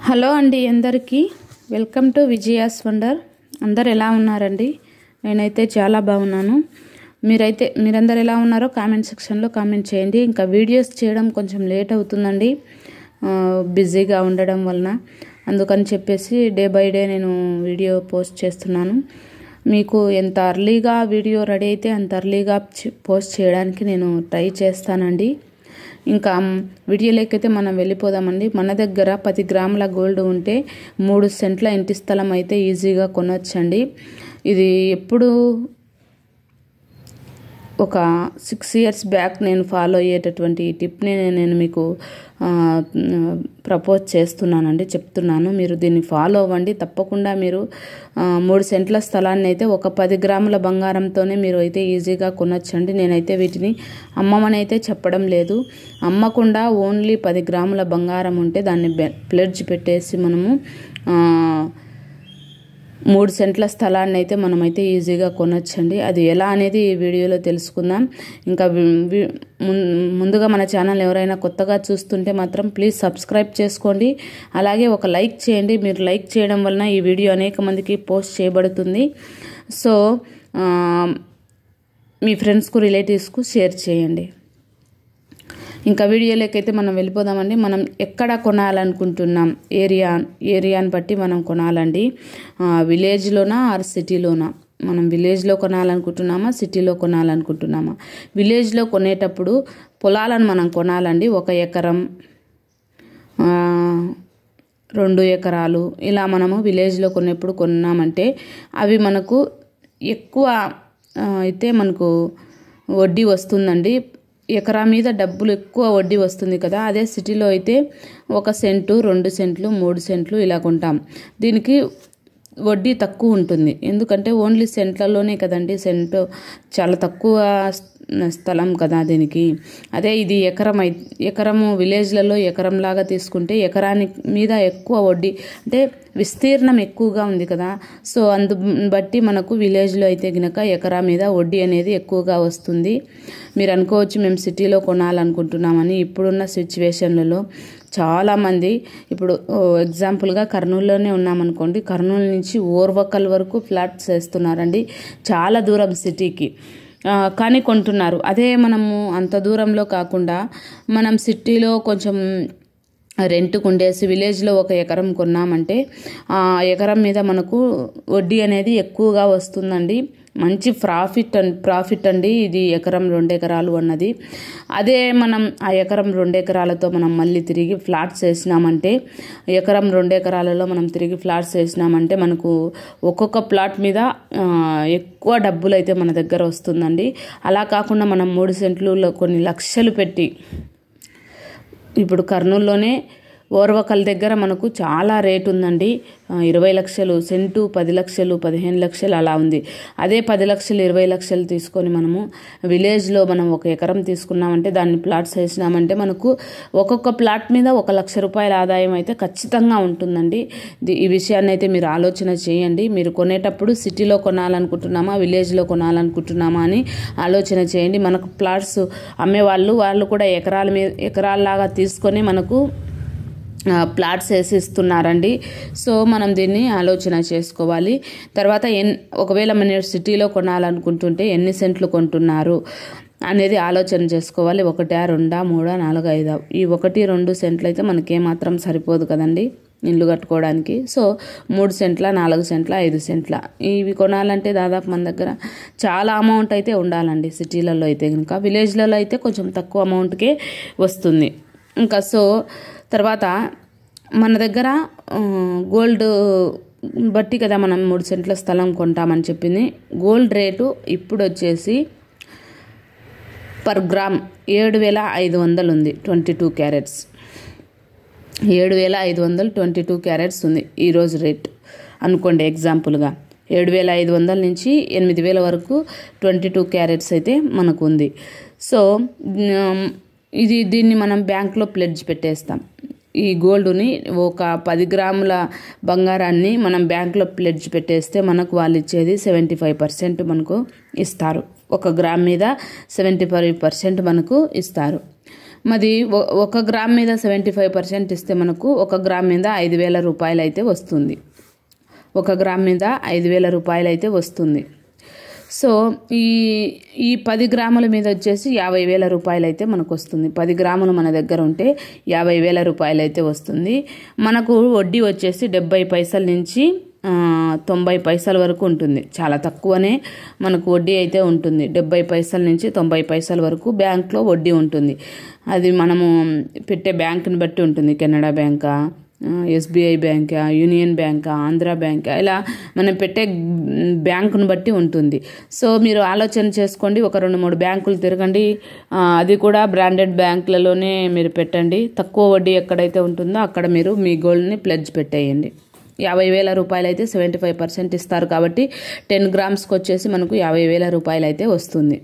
Hello అండి అందరికీ welcome to Vijaya's wonder. అందరు ఎలా ఉన్నారండి? నేనైతే చాలా బాగున్నాను. మీరందరు ఎలా ఉన్నారో కామెంట్ సెక్షన్లో కామెంట్ చేయండి. ఇంకా వీడియోస్ చేయడం కొంచెం లేట్ అవుతుందండి, బిజీగా ఉండడం వలన. అందుకని చెప్పేసి డే బై డే నేను వీడియో పోస్ట్ చేస్తున్నాను. మీకు ఎంత అర్లీగా వీడియో రెడీ అయితే అంత అర్లీగా పోస్ట్ చేయడానికి నేను ట్రై చేస్తానండి. ఇంకా వీడియోలోకైతే మనం వెళ్ళిపోదామండి. మన దగ్గర 10 గ్రాముల గోల్డ్ ఉంటే 3 సెంట్ల ఇంటి స్థలం అయితే ఈజీగా కొనొచ్చండి. ఇది ఎప్పుడు ఒక 6 ఇయర్స్ బ్యాక్ నేను ఫాలో అయ్యేటటువంటి ఈ టిప్ని నేను మీకు ప్రపోజ్ చేస్తున్నానండి, చెప్తున్నాను. మీరు దీన్ని ఫాలో అవ్వండి. తప్పకుండా మీరు 3 సెంట్ల స్థలాన్ని అయితే ఒక 10 గ్రాముల బంగారంతోనే మీరు అయితే ఈజీగా కొనొచ్చండి. నేనైతే వీటిని అమ్మమని అయితే చెప్పడం లేదు. అమ్మకుండా ఓన్లీ 10 గ్రాముల బంగారం ఉంటే దాన్ని ప్లెడ్జ్ పెట్టేసి మనము 3 సెంట్ల స్థలాన్ని అయితే మనమైతే ఈజీగా కొనొచ్చండి. అది ఎలా అనేది ఈ వీడియోలో తెలుసుకుందాం. ఇంకా ముందుగా మన ఛానల్ ఎవరైనా కొత్తగా చూస్తుంటే మాత్రం ప్లీజ్ సబ్స్క్రైబ్ చేసుకోండి. అలాగే ఒక లైక్ చేయండి. మీరు లైక్ చేయడం వలన ఈ వీడియో అనేక మందికి పోస్ట్ చేయబడుతుంది. సో మీ ఫ్రెండ్స్కు రిలేటివ్స్కు షేర్ చేయండి. ఇంకా వీడియోలోకైతే మనం వెళ్ళిపోదామండి. మనం ఎక్కడ కొనాలనుకుంటున్నాం, ఏరియాని బట్టి మనం కొనాలండి. విలేజ్లోనా ఆర్ సిటీలోనా? మనం విలేజ్లో కొనాలనుకుంటున్నామా, సిటీలో కొనాలనుకుంటున్నామా? విలేజ్లో కొనేటప్పుడు పొలాలను మనం కొనాలండి. 1 ఎకరం, 2 ఎకరాలు ఇలా మనము విలేజ్లో కొనేప్పుడు కొన్నామంటే అవి మనకు ఎక్కువ అయితే మనకు వడ్డీ వస్తుందండి. ఎకరా మీద డబ్బులు ఎక్కువ వడ్డీ వస్తుంది కదా. అదే సిటీలో అయితే 1 సెంటు, 2 సెంట్లు, 3 సెంట్లు ఇలా కొంటాం. దీనికి వడ్డీ తక్కువ ఉంటుంది. ఎందుకంటే ఓన్లీ సెంట్లలోనే కదండి. సెంటు చాలా తక్కువ స్థలం కదా దీనికి. అదే ఇది ఎకరము విలేజ్లలో ఎకరంలాగా తీసుకుంటే ఎకరాని మీద ఎక్కువ వడ్డీ, అంటే విస్తీర్ణం ఎక్కువగా ఉంది కదా. సో బట్టి మనకు విలేజ్లో అయితే గనక ఎకరా మీద వడ్డీ అనేది ఎక్కువగా వస్తుంది. మీరు అనుకోవచ్చు మేము సిటీలో కొనాలనుకుంటున్నామని. ఇప్పుడున్న సిచ్యువేషన్లలో చాలామంది, ఇప్పుడు ఎగ్జాంపుల్గా కర్నూలులోనే ఉన్నామనుకోండి, కర్నూలు నుంచి ఓర్వకల్ వరకు ఫ్లాట్స్ వేస్తున్నారండి. చాలా దూరం సిటీకి కానీ కొంటున్నారు. అదే మనము అంత దూరంలో కాకుండా మనం సిటీలో కొంచెం రెంట్కు ఉండేసి విలేజ్లో 1 ఎకరం కొన్నామంటే ఆ ఎకరం మీద మనకు వడ్డీ అనేది ఎక్కువగా వస్తుందండి. మంచి ప్రాఫిట్ అండి ఇది. ఎకరం 2 ఎకరాలు అన్నది. అదే మనం ఆ ఎకరం 2 ఎకరాలతో మనం మళ్ళీ తిరిగి ఫ్లాట్స్ వేసినామంటే, ఎకరం 2 ఎకరాలలో మనం తిరిగి ఫ్లాట్స్ వేసినామంటే మనకు ఒక్కొక్క ప్లాట్ మీద ఎక్కువ డబ్బులు అయితే మన దగ్గర వస్తుందండి. అలా కాకుండా మనం 3 సెంట్లలో కొన్ని లక్షలు పెట్టి, ఇప్పుడు కర్నూలులోనే ఓర్వకల్ దగ్గర మనకు చాలా రేటు ఉందండి. 20 లక్షలు సెంటు, 10 లక్షలు, 15 లక్షలు అలా ఉంది. అదే 10 లక్షలు, 20 లక్షలు తీసుకొని మనము విలేజ్లో మనం 1 ఎకరం తీసుకున్నామంటే, దాన్ని ప్లాట్స్ వేసినామంటే మనకు ఒక్కొక్క ప్లాట్ మీద 1 లక్ష రూపాయల ఆదాయం అయితే ఖచ్చితంగా ఉంటుందండి. ఈ విషయాన్ని అయితే మీరు ఆలోచన చేయండి. మీరు కొనేటప్పుడు సిటీలో కొనాలనుకుంటున్నామా, విలేజ్లో కొనాలనుకుంటున్నామా అని ఆలోచన చేయండి. మనకు ప్లాట్స్ అమ్మేవాళ్ళు కూడా ఎకరాల్లాగా తీసుకొని మనకు ప్లాట్స్ వేసి ఇస్తున్నారండి. సో మనం దీన్ని ఆలోచన చేసుకోవాలి. తర్వాత ఒకవేళ మన సిటీలో కొనాలనుకుంటుంటే ఎన్ని సెంట్లు కొంటున్నారు అనేది ఆలోచన చేసుకోవాలి. 1, 2, 3, 4, 5 ఈ 1, 2 సెంట్లు అయితే మనకేమాత్రం సరిపోదు కదండి ఇల్లు కట్టుకోవడానికి. సో 3 సెంట్ల, 4 సెంట్ల, 5 సెంట్ల ఇవి కొనాలంటే దాదాపు మన దగ్గర చాలా అమౌంట్ అయితే ఉండాలండి. సిటీలలో అయితే కనుక, విలేజ్లలో అయితే కొంచెం తక్కువ అమౌంట్కే వస్తుంది. ఇంకా సో తర్వాత మన దగ్గర గోల్డ్ బట్టి కదా మనం 3 సెంట్ల స్థలం కొంటామని చెప్పింది. గోల్డ్ రేటు ఇప్పుడు వచ్చేసి పర్ గ్రామ్ 7,500 ఉంది. 22 క్యారెట్స్ 7,500 22 క్యారెట్స్ ఉంది ఈరోజు రేట్ అనుకోండి. ఎగ్జాంపుల్గా 7,500 నుంచి 8,000 వరకు 22 క్యారెట్స్ అయితే మనకు ఉంది. సో దీన్ని మనం బ్యాంక్లో ప్లెడ్జ్ పెట్టేస్తాం. ఈ గోల్డ్ని ఒక 10 గ్రాముల బంగారాన్ని మనం బ్యాంక్లో ప్లెడ్జ్ పెట్టేస్తే మనకు వాళ్ళు ఇచ్చేది 75% మనకు ఇస్తారు. 1 గ్రామ్ మీద 75% మనకు ఇస్తారు. మాది 1 గ్రామ్ మీద 75% ఇస్తే మనకు 1 గ్రామ్ మీద 5,000 రూపాయలు అయితే వస్తుంది. 1 గ్రామ్ మీద 5,000 రూపాయలు అయితే వస్తుంది. సో ఈ 10 గ్రాముల మీద వచ్చేసి 50,000 రూపాయలు అయితే మనకు వస్తుంది. 10 గ్రాములు మన దగ్గర ఉంటే 50,000 రూపాయలు అయితే వస్తుంది. మనకు వడ్డీ వచ్చేసి 70 పైసల నుంచి 90 పైసల వరకు ఉంటుంది. చాలా తక్కువనే మనకు వడ్డీ అయితే ఉంటుంది. 70 పైసల నుంచి 90 పైసల వరకు బ్యాంక్లో వడ్డీ ఉంటుంది. అది మనము పెట్టే బ్యాంకుని బట్టి ఉంటుంది. కెనడా బ్యాంకా, SBI బ్యాంకా, యూనియన్ బ్యాంకా, ఆంధ్ర బ్యాంకా, ఇలా మనం పెట్టే బ్యాంకును బట్టి ఉంటుంది. సో మీరు ఆలోచన చేసుకోండి. ఒక 2-3 బ్యాంకులు తిరగండి. అది కూడా బ్రాండెడ్ బ్యాంకులలోనే మీరు పెట్టండి. తక్కువ వడ్డీ ఎక్కడైతే ఉంటుందో అక్కడ మీరు మీ గోల్డ్ని ప్లెడ్జ్ పెట్టేయండి. 50,000 రూపాయలు అయితే 75% ఇస్తారు కాబట్టి 10 గ్రామ్స్కి వచ్చేసి మనకు 50,000 రూపాయలు అయితే వస్తుంది.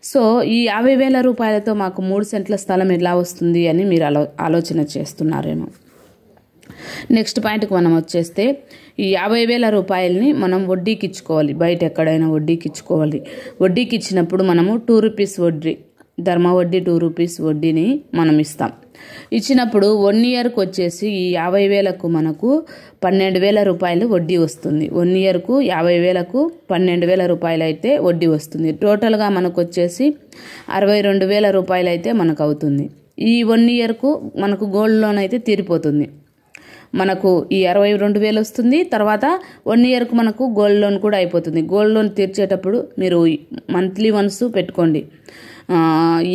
సో ఈ 50,000 రూపాయలతో మాకు 3 సెంట్ల స్థలం ఎలా వస్తుంది అని మీరు ఆలోచన చేస్తున్నారేమో. నెక్స్ట్ పాయింట్కి మనం వచ్చేస్తే ఈ 50,000 రూపాయలని మనం వడ్డీకి ఇచ్చుకోవాలి. బయట ఎక్కడైనా వడ్డీకి ఇచ్చుకోవాలి. వడ్డీకి ఇచ్చినప్పుడు మనము 2 రూపీస్ వడ్డీ, ధర్మ వడ్డీ 2 రూపీస్ వడ్డీని మనం ఇస్తాం. ఇచ్చినప్పుడు 1 ఇయర్కి వచ్చేసి ఈ 50,000కు మనకు 12,000 రూపాయలు వడ్డీ వస్తుంది. 1 ఇయర్కు 50,000కు 12,000 రూపాయలు అయితే వడ్డీ వస్తుంది. టోటల్గా మనకు వచ్చేసి 62,000 రూపాయలు అయితే మనకు అవుతుంది. ఈ 1 ఇయర్కు మనకు గోల్డ్ లోన్ అయితే తీరిపోతుంది. మనకు ఈ 62,000 వస్తుంది. తర్వాత 1 ఇయర్కు మనకు గోల్డ్ లోన్ కూడా అయిపోతుంది. గోల్డ్ లోన్ తీర్చేటప్పుడు మీరు మంత్లీ వన్స్ పెట్టుకోండి.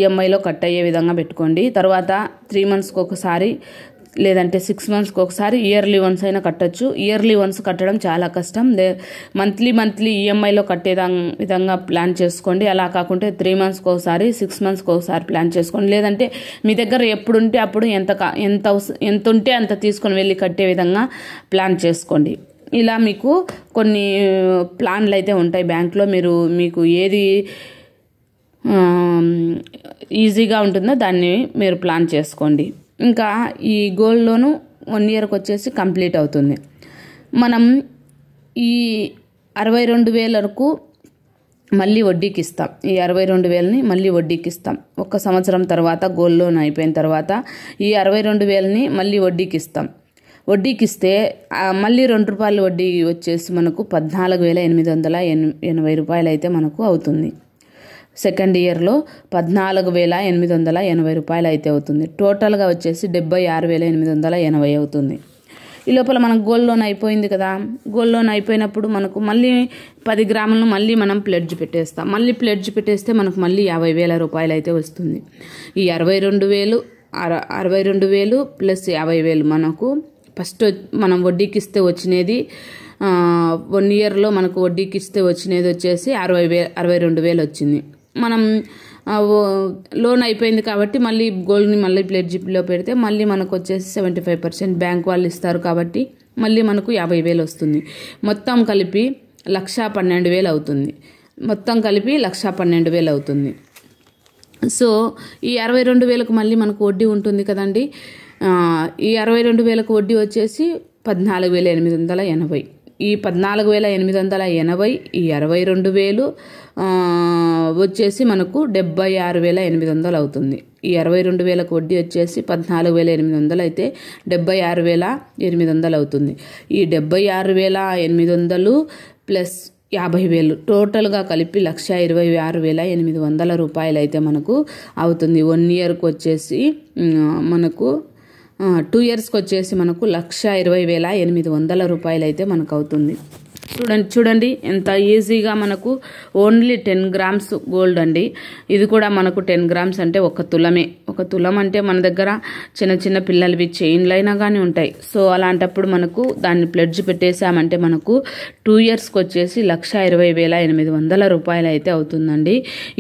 EMIలో కట్ అయ్యే విధంగా పెట్టుకోండి. తర్వాత 3 మంత్స్కి ఒకసారి లేదంటే 6 మంత్స్కి ఒకసారి ఇయర్లీ వన్స్ అయినా కట్టచ్చు. ఇయర్లీ వన్స్ కట్టడం చాలా కష్టం. మంత్లీ EMIలో కట్టే విధంగా ప్లాన్ చేసుకోండి. అలా కాకుంటే 3 మంత్స్కి ఒకసారి, 6 మంత్స్కి ఒకసారి ప్లాన్ చేసుకోండి. లేదంటే మీ దగ్గర ఎప్పుడు ఉంటే అప్పుడు ఎంత ఉంటే అంత తీసుకొని వెళ్ళి కట్టే విధంగా ప్లాన్ చేసుకోండి. ఇలా మీకు కొన్ని ప్లాన్లు అయితే ఉంటాయి బ్యాంక్లో. మీకు ఏది ఈజీగా ఉంటుందో దాన్ని మీరు ప్లాన్ చేసుకోండి. ఇంకా ఈ గోల్డ్ లోను 1 ఇయర్కి వచ్చేసి కంప్లీట్ అవుతుంది. మనం ఈ 62,000కు మళ్ళీ వడ్డీకి ఇస్తాం. ఈ 62,000ని మళ్ళీ వడ్డీకి ఇస్తాం. 1 సంవత్సరం తర్వాత గోల్డ్ లోన్ అయిపోయిన తర్వాత ఈ 62,000ని మళ్ళీ వడ్డీకి ఇస్తాం. వడ్డీకి ఇస్తే మళ్ళీ 2 రూపాయలు వడ్డీ వచ్చేసి మనకు 14,880 రూపాయలు అయితే మనకు అవుతుంది. సెకండ్ ఇయర్లో 14,880 రూపాయలు అయితే అవుతుంది. టోటల్గా వచ్చేసి 76,880 అవుతుంది. ఈ లోపల మనకు గోల్డ్ లోన్ అయిపోయింది కదా. గోల్డ్ లోన్ అయిపోయినప్పుడు మనకు మళ్ళీ 10 గ్రాములను మళ్ళీ మనం ప్లెడ్జ్ పెట్టేస్తాం. మళ్ళీ ప్లెడ్జ్ పెట్టేస్తే మనకు మళ్ళీ 50,000 రూపాయలు అయితే వస్తుంది. ఈ 62,000 ప్లస్ 50,000 మనకు ఫస్ట్ మనం వడ్డీకి ఇస్తే వచ్చినది 1 ఇయర్లో మనకు వడ్డీకి ఇస్తే వచ్చినది వచ్చేసి 62,000 వచ్చింది. మనం లోన్ అయిపోయింది కాబట్టి మళ్ళీ గోల్డ్ని మళ్ళీ ప్లెడ్జ్లో పెడితే మళ్ళీ మనకు వచ్చేసి 75% బ్యాంక్ వాళ్ళు ఇస్తారు కాబట్టి మళ్ళీ మనకు 50,000 వస్తుంది. మొత్తం కలిపి 1,12,000 అవుతుంది. మొత్తం కలిపి 1,12,000 అవుతుంది. సో ఈ 62,000కు మళ్ళీ మనకు వడ్డీ ఉంటుంది కదండి. ఈ 62,000కు వడ్డీ వచ్చేసి 14,880. ఈ 14,880, ఈ 62,000 వచ్చేసి మనకు 76,880 అవుతుంది. ఈ 62,000కు వడ్డీ వచ్చేసి 14,880 అయితే 76,880 అవుతుంది. ఈ 76,880 ప్లస్ 50,000 టోటల్గా కలిపి 1,26,880 రూపాయలు అయితే మనకు అవుతుంది. 1 ఇయర్కి వచ్చేసి మనకు 2 ఇయర్స్కి వచ్చేసి మనకు 1,20,880 రూపాయలు అయితే మనకు అవుతుంది. చూడండి ఎంత ఈజీగా మనకు ఓన్లీ 10 గ్రామ్స్ గోల్డ్ అండి. ఇది కూడా మనకు 10 గ్రామ్స్ అంటే 1 తులమే. 1 తులం అంటే మన దగ్గర చిన్న పిల్లలవి చైన్లైనా కానీ ఉంటాయి. సో అలాంటప్పుడు మనకు దాన్ని ప్లెడ్జ్ పెట్టేసామంటే మనకు 2 ఇయర్స్కి వచ్చేసి 1,20,880 రూపాయలు అయితే అవుతుందండి.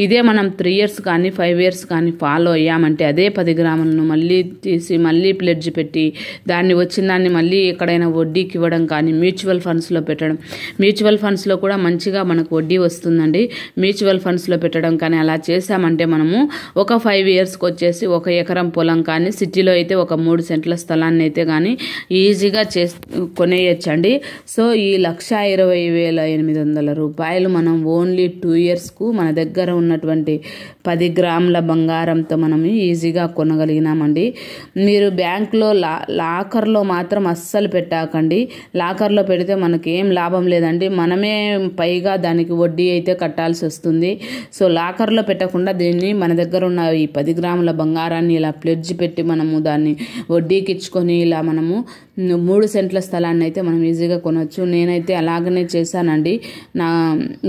ఇదే మనం 3 ఇయర్స్ కానీ 5 ఇయర్స్ కానీ ఫాలో అయ్యామంటే అదే 10 గ్రాములను మళ్ళీ తీసి మళ్ళీ ప్లెడ్జ్ పెట్టి దాన్ని వచ్చిన దాన్ని మళ్ళీ ఎక్కడైనా వడ్డీకి ఇవ్వడం కానీ మ్యూచువల్ ఫండ్స్లో పెట్టడం మ్యూచువల్ ఫండ్స్లో కూడా మంచిగా మనకు వడ్డీ వస్తుందండి. మ్యూచువల్ ఫండ్స్లో పెట్టడం కానీ అలా చేసామంటే మనము ఒక 5 ఇయర్స్కి వచ్చేసి 1 ఎకరం పొలం కానీ, సిటీలో అయితే ఒక 3 సెంట్ల స్థలాన్ని అయితే కానీ ఈజీగా కొనేయచ్చండి. సో ఈ 1,20,800 రూపాయలు మనం ఓన్లీ 2 ఇయర్స్కు మన దగ్గర ఉన్నటువంటి 10 గ్రాముల బంగారంతో మనం ఈజీగా కొనగలిగినామండి. మీరు బ్యాంక్లో లాకర్లో మాత్రం అస్సలు పెట్టాకండి. లాకర్లో పెడితే మనకి ఏం లాభం లేదండి. మనమే పైగా దానికి వడ్డీ అయితే కట్టాల్సి వస్తుంది. సో లాకర్లో పెట్టకుండా దీన్ని మన దగ్గర ఉన్న ఈ 10 గ్రాముల బంగారాన్ని ఇలా ప్లెడ్జ్ పెట్టి మనము దాన్ని వడ్డీకి ఇచ్చుకొని ఇలా మనము 3 సెంట్ల స్థలాన్ని అయితే మనం ఈజీగా కొనవచ్చు. నేనైతే అలాగనే చేశానండి.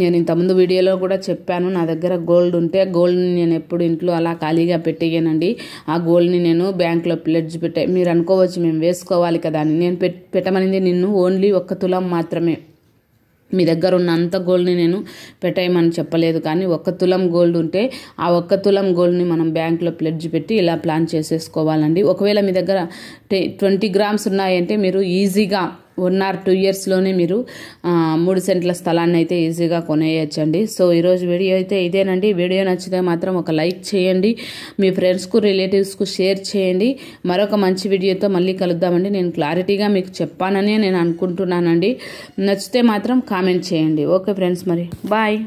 నేను ఇంతకుముందు వీడియోలో కూడా చెప్పాను, నా దగ్గర గోల్డ్ ఉంటే గోల్డ్ని నేను ఎప్పుడు ఇంట్లో అలా ఖాళీగా పెట్టేయనండి. ఆ గోల్డ్ని నేను బ్యాంక్లో ప్లెడ్జ్ మీరు అనుకోవచ్చు మేము వేసుకోవాలి కదా అని. నేను పెట్టమనింది నిన్ను ఓన్లీ 1 తులం మాత్రమే. మీ దగ్గర ఉన్న అంత గోల్డ్ని నేను పెట్టేయమని చెప్పలేదు, కానీ 1 తులం గోల్డ్ ఉంటే ఆ 1 తులం గోల్డ్ని మనం బ్యాంక్లో ప్లెడ్జ్ పెట్టి ఇలా ప్లాన్ చేసేసుకోవాలండి. ఒకవేళ మీ దగ్గర 20 గ్రామ్స్ ఉన్నాయంటే మీరు ఈజీగా 1 or 2 ఇయర్స్లోనే మీరు 3 సెంట్ల స్థలాన్ని అయితే ఈజీగా కొనేయచ్చండి. సో ఈరోజు వీడియో అయితే ఇదేనండి. వీడియో నచ్చితే మాత్రం ఒక లైక్ చేయండి, మీ ఫ్రెండ్స్కు రిలేటివ్స్కు షేర్ చేయండి. మరొక మంచి వీడియోతో మళ్ళీ కలుద్దామండి. నేను క్లారిటీగా మీకు చెప్పానని నేను అనుకుంటున్నానండి. నచ్చితే మాత్రం కామెంట్ చేయండి. ఓకే ఫ్రెండ్స్, మరి బాయ్.